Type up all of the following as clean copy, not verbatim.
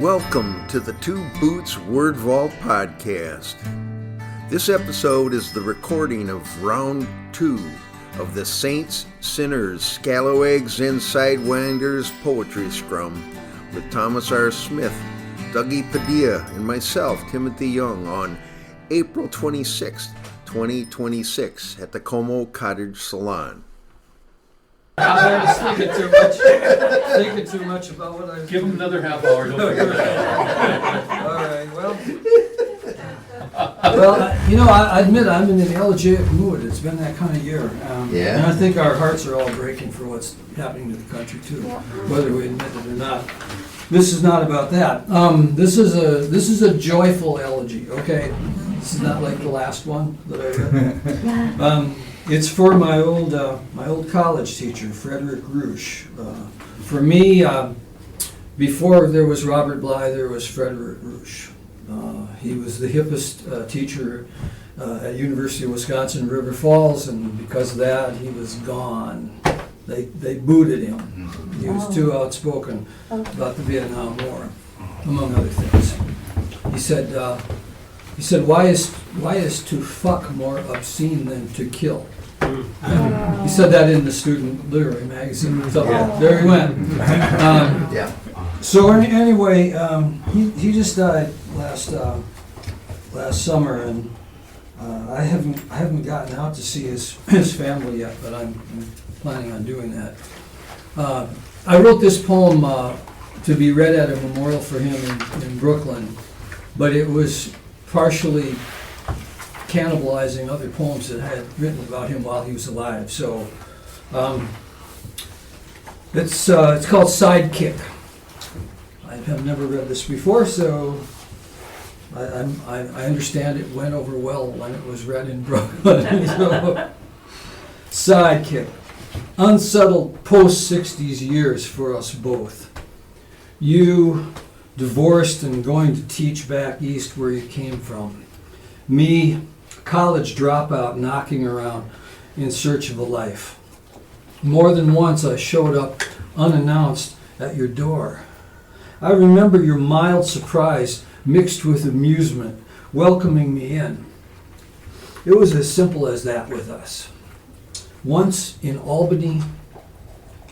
Welcome to the Two Boots Word Vault podcast. This episode is the recording of round 2 of the Saints, Sinners, Scalawags, and Sidewinders poetry scrum with Thomas R. Smith, Dougie Padilla, and myself, Timothy Young, on April 26, 2026 at the Cottage Salon. I was thinking too much about what I was Give him another half hour, don't figure it out. All right, well, I admit I'm in an elegiac mood. It's been that kind of year. And I think our hearts are all breaking for what's happening to the country, too, whether we admit it or not. This is not about that. This is a joyful elegy, okay? This is not like the last one that I read. It's for my old college teacher, Frederick Roosh. For me, before there was Robert Bly, there was Frederick Roosh. He was the hippest teacher at University of Wisconsin River Falls, and because of that, he was gone. They booted him. He was too outspoken about the Vietnam War, among other things. He said, why is to fuck more obscene than to kill? He said that in the Student Literary Magazine. So there he went. So anyway, he just died last summer, and I haven't gotten out to see his family yet, but I'm planning on doing that. I wrote this poem to be read at a memorial for him in Brooklyn, but it was partially cannibalizing other poems that I had written about him while he was alive. So it's called Sidekick. I have never read this before, so I understand it went over well when it was read in Brooklyn. So, Sidekick. Unsettled post-60s years for us both. You divorced and going to teach back east where you came from. Me, college dropout knocking around in search of a life. More than once I showed up unannounced at your door. I remember your mild surprise mixed with amusement, welcoming me in. It was as simple as that with us. Once in Albany,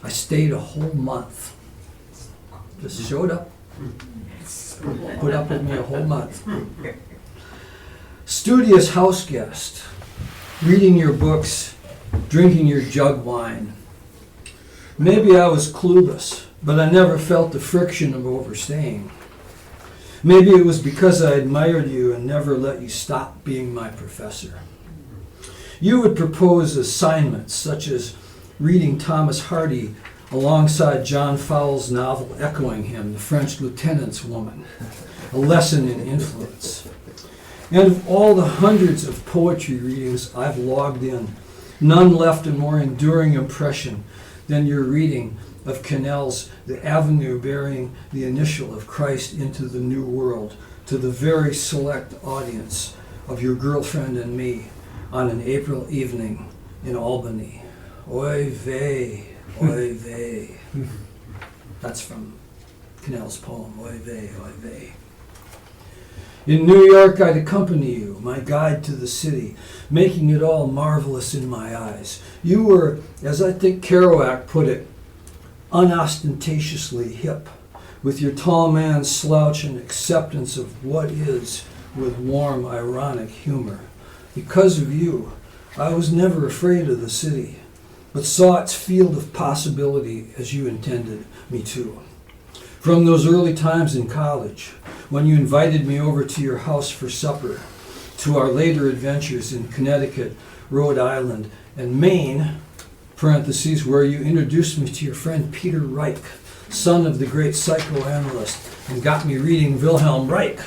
I stayed a whole month. Just showed up, put up with me a whole month. Studious house guest, reading your books, drinking your jug wine. Maybe I was clueless, but I never felt the friction of overstaying. Maybe it was because I admired you and never let you stop being my professor. You would propose assignments such as reading Thomas Hardy alongside John Fowles' novel echoing him, The French Lieutenant's Woman, a lesson in influence. And of all the hundreds of poetry readings I've logged in, none left a more enduring impression than your reading of Cannell's The Avenue Bearing the Initial of Christ into the New World to the very select audience of Your Girlfriend and Me on an April evening in Albany. Oy vey, oy vey. That's from Cannell's poem, Oy vey, oy vey. In New York, I'd accompany you, my guide to the city, making it all marvelous in my eyes. You were, as I think Kerouac put it, unostentatiously hip, with your tall man's slouch and acceptance of what is with warm, ironic humor. Because of you, I was never afraid of the city, but saw its field of possibility as you intended me to. From those early times in college, when you invited me over to your house for supper, to our later adventures in Connecticut, Rhode Island, and Maine, parentheses, where you introduced me to your friend Peter Reich, son of the great psychoanalyst, and got me reading Wilhelm Reich.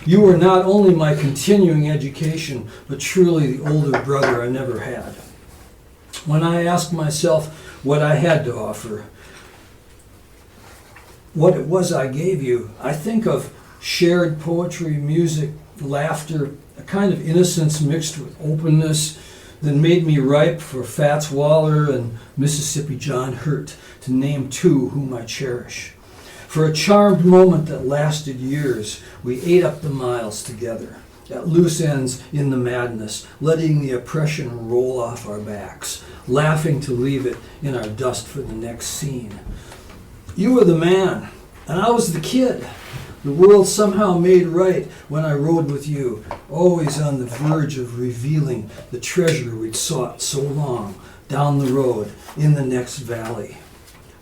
You were not only my continuing education, but truly the older brother I never had. When I asked myself what I had to offer, what it was I gave you, I think of shared poetry, music, laughter, a kind of innocence mixed with openness that made me ripe for Fats Waller and Mississippi John Hurt, to name two whom I cherish. For a charmed moment that lasted years, we ate up the miles together, at loose ends in the madness, letting the oppression roll off our backs, laughing to leave it in our dust for the next scene. You were the man, and I was the kid. The world somehow made right when I rode with you, always on the verge of revealing the treasure we'd sought so long down the road in the next valley.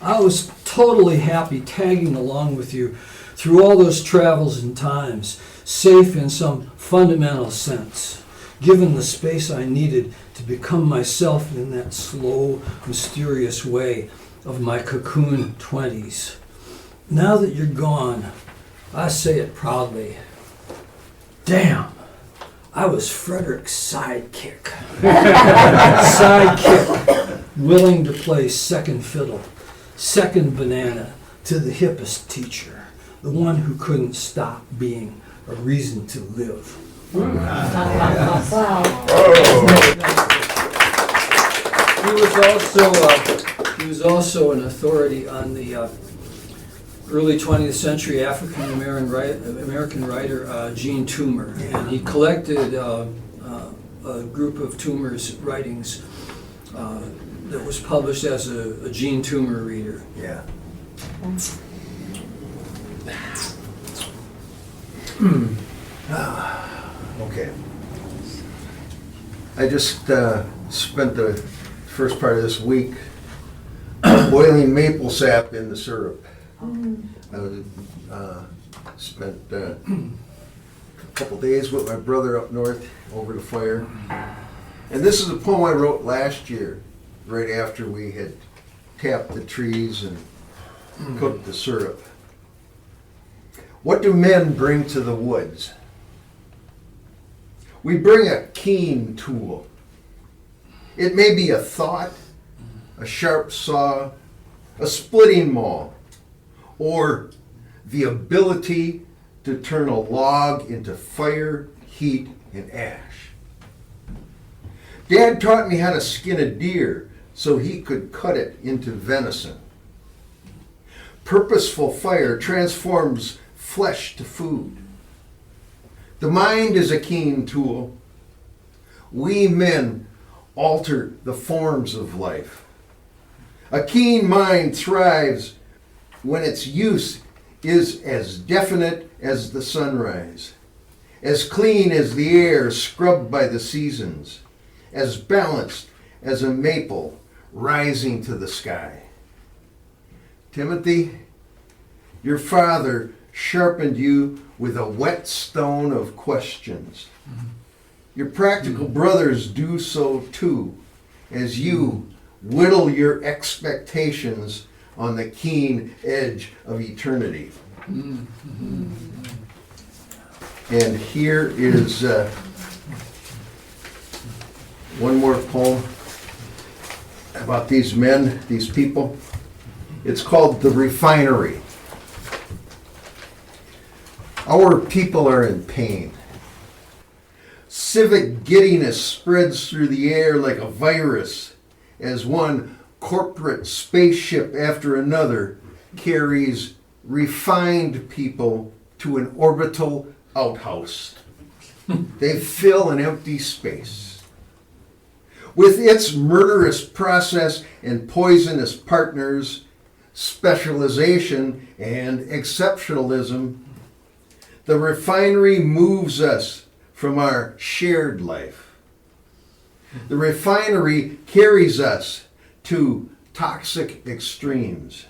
I was totally happy tagging along with you through all those travels and times, safe in some fundamental sense, given the space I needed to become myself in that slow, mysterious way of my cocoon 20s. Now that you're gone, I say it proudly. Damn, I was Frederick's sidekick. Sidekick, willing to play second fiddle, second banana to the hippest teacher, the one who couldn't stop being a reason to live. He was also an authority on the early 20th century African American writer Jean Toomer, and he collected a group of Toomer's writings that was published as a Jean Toomer reader. Yeah. Okay. I just spent the first part of this week boiling maple sap in the syrup. I spent a couple days with my brother up north over the fire. And this is a poem I wrote last year, right after we had tapped the trees and cooked the syrup. What do men bring to the woods? We bring a keen tool. It may be a thought, a sharp saw, a splitting maul, or the ability to turn a log into fire, heat, and ash. Dad taught me how to skin a deer so he could cut it into venison. Purposeful fire transforms flesh to food. The mind is a keen tool. We men alter the forms of life. A keen mind thrives when its use is as definite as the sunrise, as clean as the air scrubbed by the seasons, as balanced as a maple rising to the sky. Timothy, your father sharpened you with a whetstone of questions. Your practical brothers do so too, as you whittle your expectations on the keen edge of eternity. And here is one more poem about these men, these people. It's called The Refinery. Our people are in pain. Civic giddiness spreads through the air like a virus as one corporate spaceship after another carries refined people to an orbital outhouse. They fill an empty space. With its murderous process and poisonous partners, specialization and exceptionalism, the refinery moves us from our shared life. The refinery carries us to toxic extremes.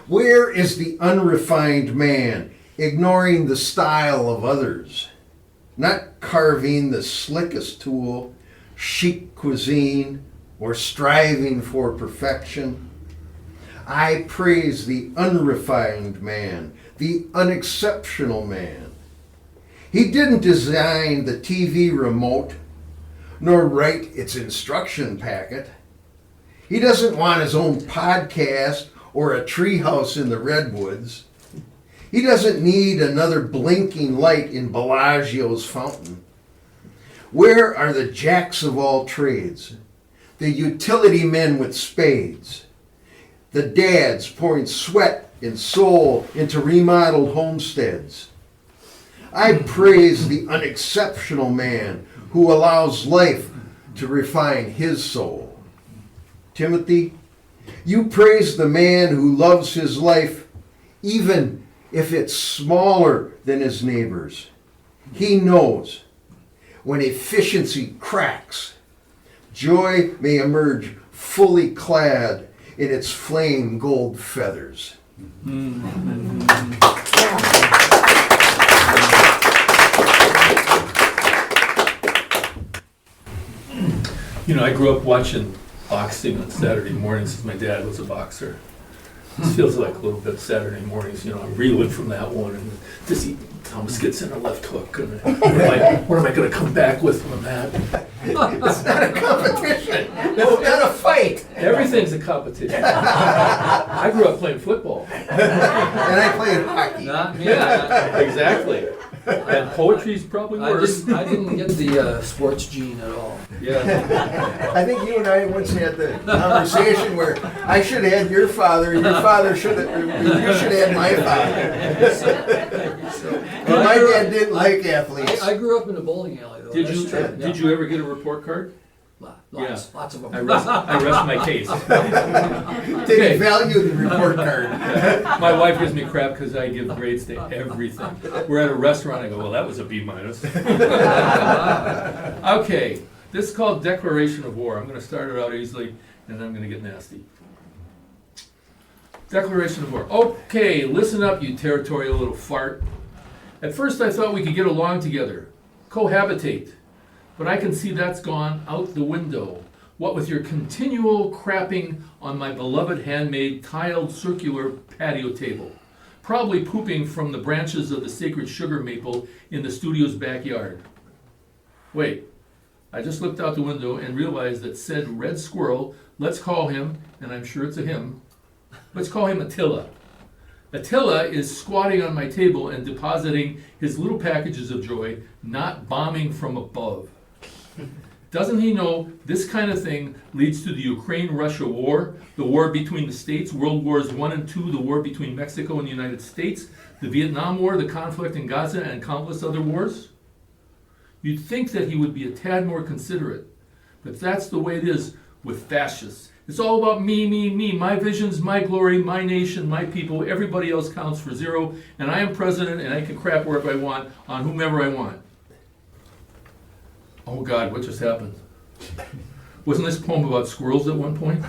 Where is the unrefined man, ignoring the style of others, not carving the slickest tool, chic cuisine, or striving for perfection? I praise the unrefined man, the unexceptional man. He didn't design the TV remote, nor write its instruction packet. He doesn't want his own podcast or a treehouse in the redwoods. He doesn't need another blinking light in Bellagio's fountain. Where are the jacks of all trades, the utility men with spades, the dads pouring sweat and soul into remodeled homesteads. I praise the unexceptional man who allows life to refine his soul. Timothy, you praise the man who loves his life even if it's smaller than his neighbor's. He knows when efficiency cracks, joy may emerge fully clad in its flame gold feathers. You know, I grew up watching boxing on Saturday mornings because my dad was a boxer. This feels like a little bit Saturday mornings, you know, I'm reeling from that one, and just Thomas gets in a left hook, and what am I going to come back with from that? It's not a competition. It's not a fight. Everything's a competition. I grew up playing football. And I played hockey. Not me. Yeah, exactly. And poetry's probably worse. I didn't get the sports gene at all. Yeah. I think you and I once had the conversation where I should have had your father, and your father should have, you should have had my father. My dad didn't like athletes. I grew up in a bowling alley, though. Did That's you true. did you ever get a report card? Lots of them. I rest my case. Did he value the report card? My wife gives me crap because I give grades to everything. We're at a restaurant, I go, well, that was a B-. Okay, this is called Declaration of War. I'm going to start it out easily, and then I'm going to get nasty. Declaration of War. Okay, listen up, you territorial little fart. At first I thought we could get along together, cohabitate. But I can see that's gone out the window. What with your continual crapping on my beloved handmade tiled circular patio table. Probably pooping from the branches of the sacred sugar maple in the studio's backyard. Wait, I just looked out the window and realized that said red squirrel, let's call him, and I'm sure it's a him, let's call him Attila. Attila is squatting on my table and depositing his little packages of joy, not bombing from above. Doesn't he know this kind of thing leads to the Ukraine-Russia war, the war between the states, World Wars I and II, the war between Mexico and the United States, the Vietnam War, the conflict in Gaza, and countless other wars? You'd think that he would be a tad more considerate, but that's the way it is with fascists. It's all about me, me, me, my visions, my glory, my nation, my people, everybody else counts for zero, and I am president and I can crap wherever I want on whomever I want. Oh God, what just happened? Wasn't this poem about squirrels at one point?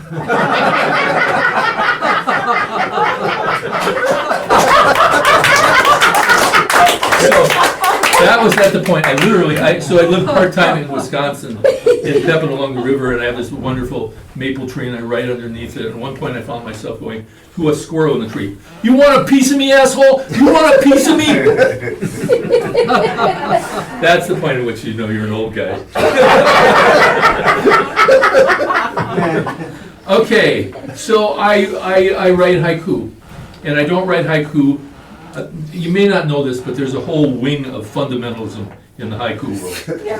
That was at the point. I lived part-time in Wisconsin, in Pepin along the river, and I have this wonderful maple tree, and I write underneath it. And at one point I found myself going to a squirrel in the tree. You want a piece of me, asshole? You want a piece of me? That's the point at which you know you're an old guy. Okay, so I write haiku, and I don't write haiku. You may not know this, but there's a whole wing of fundamentalism in the haiku world.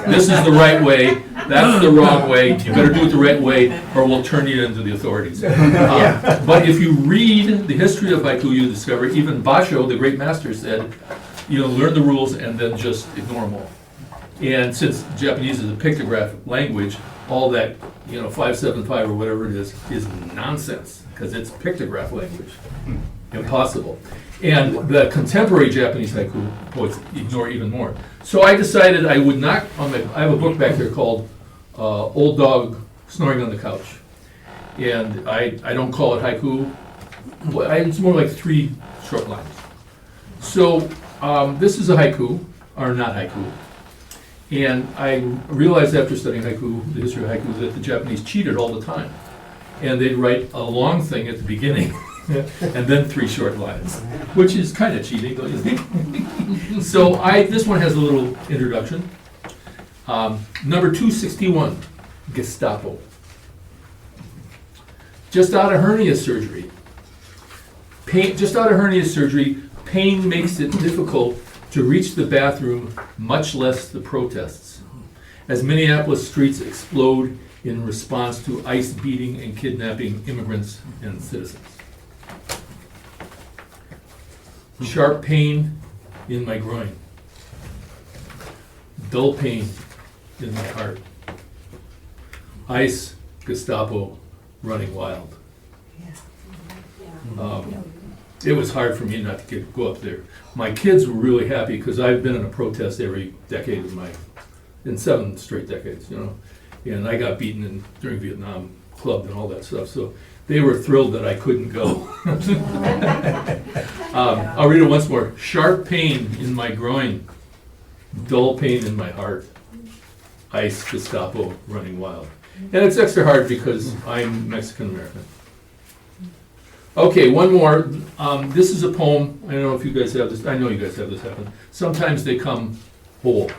This is the right way, that's the wrong way, you better do it the right way, or we'll turn you into the authorities. But if you read the history of haiku, you discover even Basho, the great master, said, learn the rules and then just ignore them all. And since Japanese is a pictograph language, all that, 575 or whatever it is nonsense, because it's pictograph language. Impossible. And the contemporary Japanese haiku poets ignore even more. So I decided I would not, I have a book back there called Old Dog Snoring on the Couch. And I don't call it haiku. It's more like 3 short lines. So this is a haiku, or not haiku. And I realized after studying haiku, the history of haiku, that the Japanese cheated all the time. And they'd write a long thing at the beginning. And then 3 short lines, which is kind of cheating, don't you think? So this one has a little introduction. Number 261, Gestapo. Just out of hernia surgery. Pain makes it difficult to reach the bathroom, much less the protests. As Minneapolis streets explode in response to ICE beating and kidnapping immigrants and citizens. Sharp pain in my groin. Dull pain in my heart. Ice, Gestapo, running wild. It was hard for me not to go up there. My kids were really happy because I've been in a protest every decade in 7 straight decades, and I got beaten during Vietnam, clubbed and all that stuff, so they were thrilled that I couldn't go. I'll read it once more. Sharp pain in my groin, dull pain in my heart, ice, Gestapo, running wild. And it's extra hard because I'm Mexican American. Okay, one more. This is a poem. I don't know if you guys have this. I know you guys have this happen. Sometimes they come whole.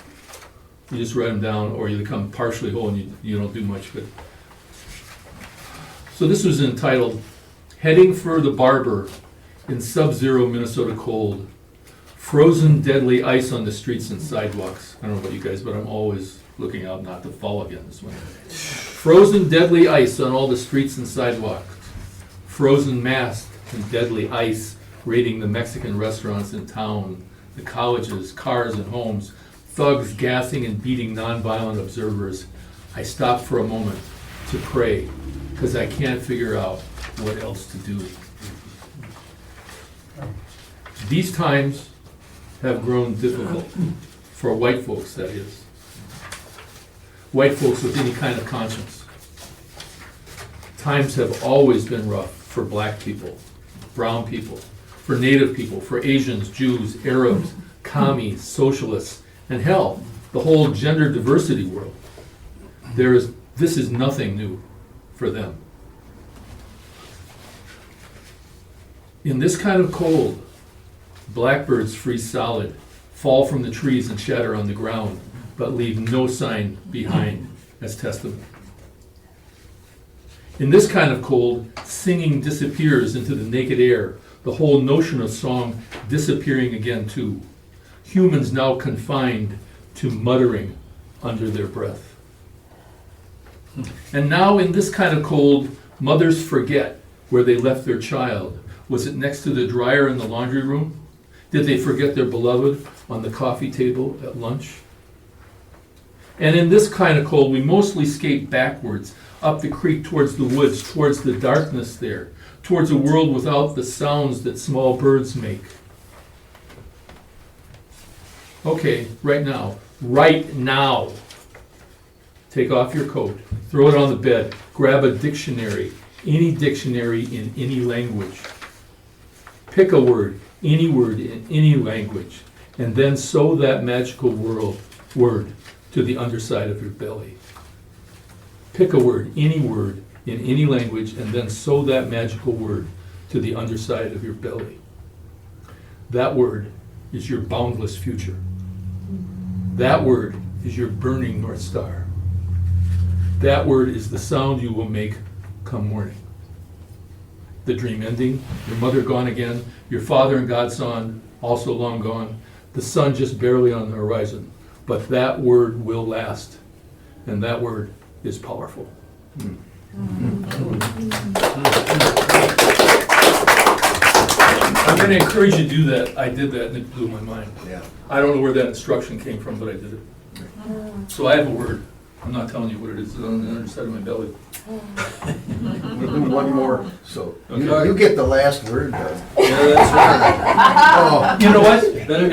You just write them down, or they come partially whole and you don't do much good. So this was entitled, Heading for the Barber in Sub-Zero Minnesota Cold. Frozen deadly ice on the streets and sidewalks. I don't know about you guys, but I'm always looking out not to fall again this winter. Frozen deadly ice on all the streets and sidewalks. Frozen masked and deadly ice raiding the Mexican restaurants in town, the colleges, cars and homes, thugs gassing and beating nonviolent observers. I stopped for a moment to pray because I can't figure out what else to do. These times have grown difficult for white folks, that is. White folks with any kind of conscience. Times have always been rough for black people, brown people, for native people, for Asians, Jews, Arabs, commies, socialists, and hell, the whole gender diversity world. This is nothing new for them. In this kind of cold, blackbirds freeze solid, fall from the trees and shatter on the ground, but leave no sign behind as testament. In this kind of cold, singing disappears into the naked air, the whole notion of song disappearing again too. Humans now confined to muttering under their breath. And now in this kind of cold, mothers forget where they left their child. Was it next to the dryer in the laundry room? Did they forget their beloved on the coffee table at lunch? And in this kind of cold, we mostly skate backwards, up the creek towards the woods, towards the darkness there, towards a world without the sounds that small birds make. Okay, right now, take off your coat, throw it on the bed, grab a dictionary, any dictionary in any language. Pick a word, any word in any language, and then sew that magical word to the underside of your belly. Pick a word, any word in any language, and then sew that magical word to the underside of your belly. That word is your boundless future. That word is your burning North Star. That word is the sound you will make come morning. The dream ending, your mother gone again, your father and godson also long gone, the sun just barely on the horizon. But that word will last, and that word is powerful. I'm going to encourage you to do that. I did that and it blew my mind. Yeah. I don't know where that instruction came from, but I did it. So I have a word. I'm not telling you what it is. It's on the underside of my belly. We'll do one more, so Okay. you get the last word, Doug. Yeah, that's right. You know what?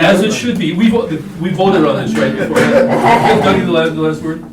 As it should be. We voted on this right before. Give Dougie the last word.